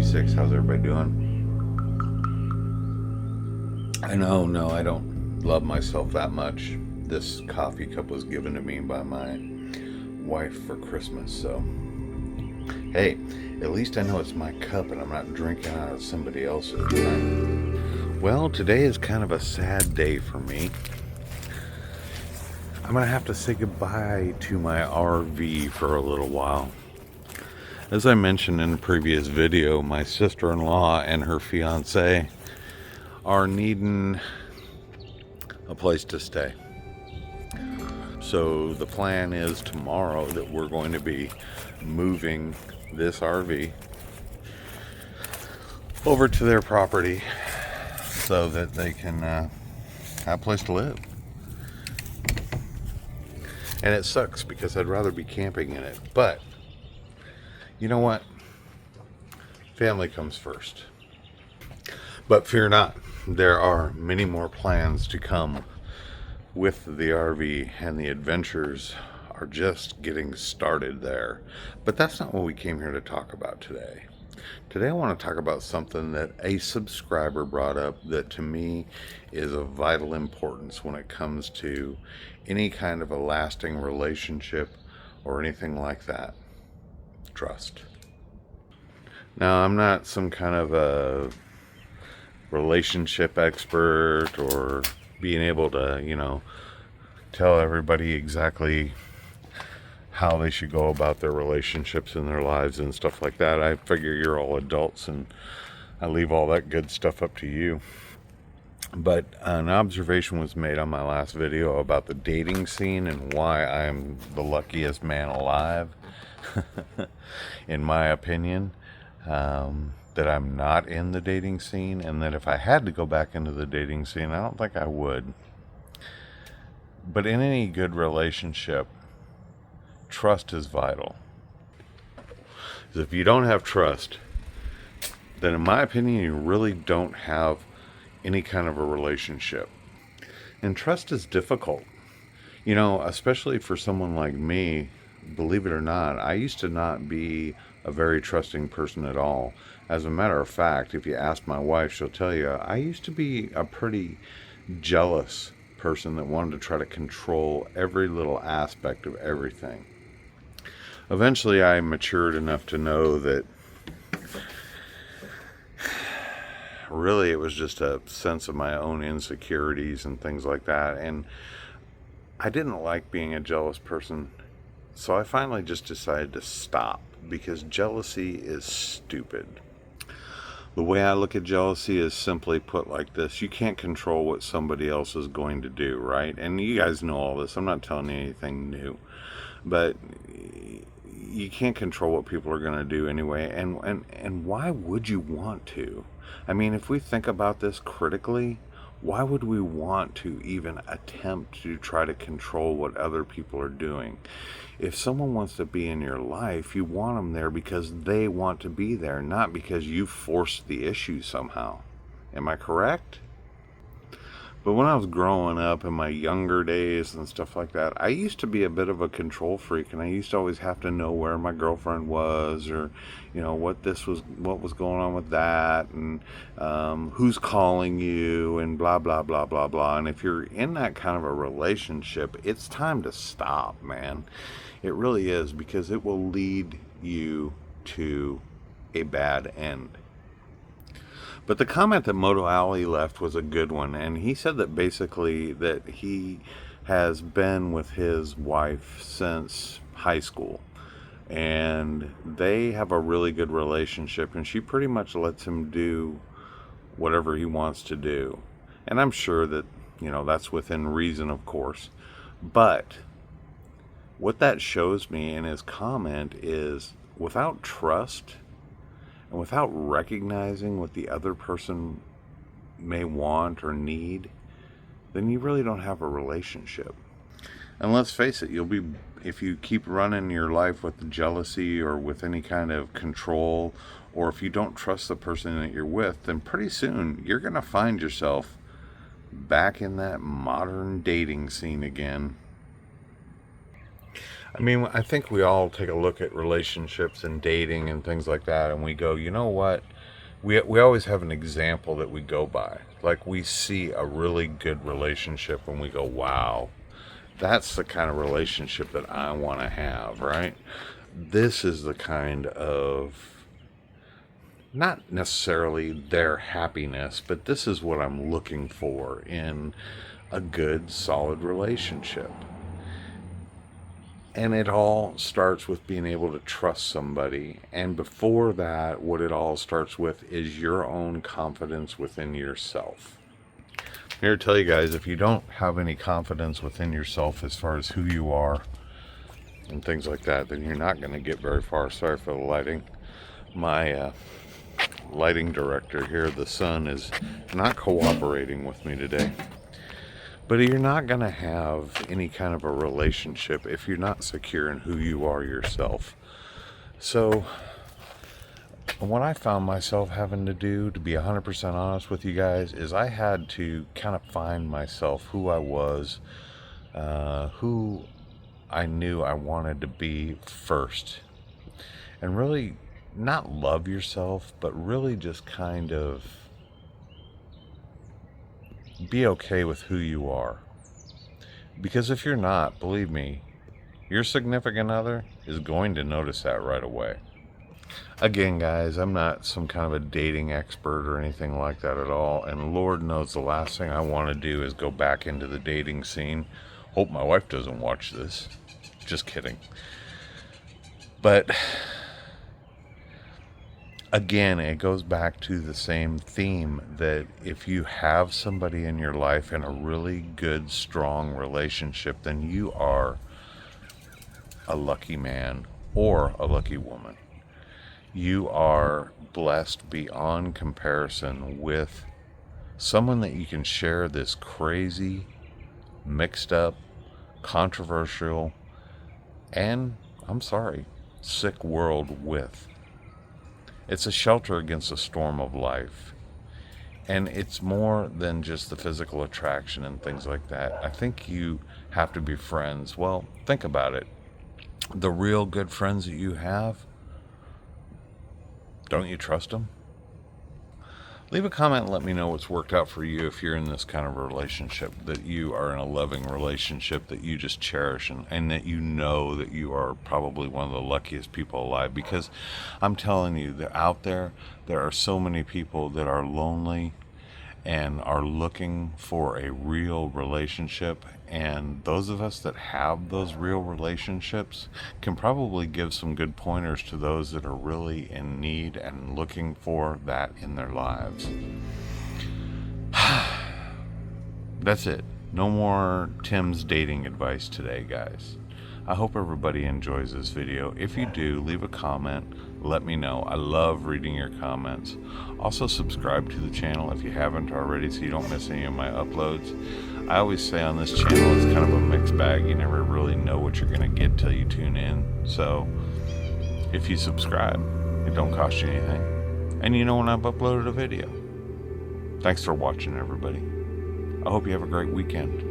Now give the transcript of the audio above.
6. How's everybody doing? I know, no, I don't love myself that much. This coffee cup was given to me by my wife for Christmas, so hey, at least I know it's my cup and I'm not drinking out of somebody else's. Right? Well, today is kind of a sad day for me. I'm gonna have to say goodbye to my RV for a little while. As I mentioned in a previous video, my sister-in-law and her fiance are needing a place to stay. So the plan is tomorrow that we're going to be moving this RV over to their property so that they can have a place to live. And it sucks because I'd rather be camping in it. But you know what? Family comes first. But fear not, there are many more plans to come with the RV, and the adventures are just getting started there. But that's not what we came here to talk about today. Today I want to talk about something that a subscriber brought up that to me is of vital importance when it comes to any kind of a lasting relationship or anything like that. Trust. Now, I'm not some kind of a relationship expert or being able to, tell everybody exactly how they should go about their relationships in their lives and stuff like that. I figure you're all adults and I leave all that good stuff up to you. But an observation was made on my last video about the dating scene and why I'm the luckiest man alive, in my opinion. That I'm not in the dating scene, and that if I had to go back into the dating scene, I don't think I would. But in any good relationship, trust is vital. If you don't have trust, then in my opinion, you really don't have any kind of a relationship. And trust is difficult. Especially for someone like me, believe it or not, I used to not be a very trusting person at all. As a matter of fact, if you ask my wife, she'll tell you, I used to be a pretty jealous person that wanted to try to control every little aspect of everything. Eventually, I matured enough to know that really it was just a sense of my own insecurities and things like that. And I didn't like being a jealous person. So I finally just decided to stop because jealousy is stupid. The way I look at jealousy is simply put like this. You can't control what somebody else is going to do, right? And you guys know all this. I'm not telling you anything new. But you can't control what people are going to do anyway. And why would you want to? I mean, if we think about this critically, why would we want to even attempt to try to control what other people are doing? If someone wants to be in your life, you want them there because they want to be there, not because you forced the issue somehow. Am I correct? But when I was growing up in my younger days and stuff like that, I used to be a bit of a control freak, and I used to always have to know where my girlfriend was, or what was going on with that, and who's calling you, and blah blah blah blah blah. And if you're in that kind of a relationship, it's time to stop, man. It really is, because it will lead you to a bad end. But the comment that Moto Alley left was a good one, and he said that basically that he has been with his wife since high school, and they have a really good relationship, and she pretty much lets him do whatever he wants to do. And I'm sure that, that's within reason, of course. But what that shows me in his comment is, without trust and without recognizing what the other person may want or need, then you really don't have a relationship. And let's face it, if you keep running your life with jealousy or with any kind of control, or if you don't trust the person that you're with, then pretty soon you're going to find yourself back in that modern dating scene again. I mean, I think we all take a look at relationships and dating and things like that, and we go, you know what? we always have an example that we go by. Like, we see a really good relationship and we go, wow, that's the kind of relationship that I want to have, right? This is the kind of, not necessarily their happiness, but this is what I'm looking for in a good, solid relationship. And it all starts with being able to trust somebody. And before that, what it all starts with is your own confidence within yourself. I'm here to tell you guys, if you don't have any confidence within yourself as far as who you are and things like that, then you're not going to get very far. Sorry for the lighting. My lighting director here, the sun, is not cooperating with me today. But you're not going to have any kind of a relationship if you're not secure in who you are yourself. So what I found myself having to do, to be 100% honest with you guys, is I had to kind of find myself, who I was, who I knew I wanted to be first. And really not love yourself, but really just kind of be okay with who you are. Because if you're not, believe me, your significant other is going to notice that right away. Again, guys, I'm not some kind of a dating expert or anything like that at all. And Lord knows the last thing I want to do is go back into the dating scene. Hope my wife doesn't watch this. Just kidding. But again, it goes back to the same theme, that if you have somebody in your life in a really good, strong relationship, then you are a lucky man or a lucky woman. You are blessed beyond comparison with someone that you can share this crazy, mixed up, controversial, and, I'm sorry, sick world with. It's a shelter against the storm of life. And it's more than just the physical attraction and things like that. I think you have to be friends. Well, think about it. The real good friends that you have, don't you trust them? Leave a comment and let me know what's worked out for you if you're in this kind of relationship, that you are in a loving relationship that you just cherish, and that you know that you are probably one of the luckiest people alive. Because I'm telling you that out there are so many people that are lonely and are looking for a real relationship. And those of us that have those real relationships can probably give some good pointers to those that are really in need and looking for that in their lives. That's it. No more Tim's dating advice today, guys. I hope everybody enjoys this video. If you do, leave a comment. Let me know. I love reading your comments. Also, subscribe to the channel if you haven't already, so you don't miss any of my uploads. I always say on this channel, it's kind of a mixed bag. You never really know what you're going to get till you tune in. So if you subscribe, it don't cost you anything. And you know when I've uploaded a video. Thanks for watching, everybody. I hope you have a great weekend.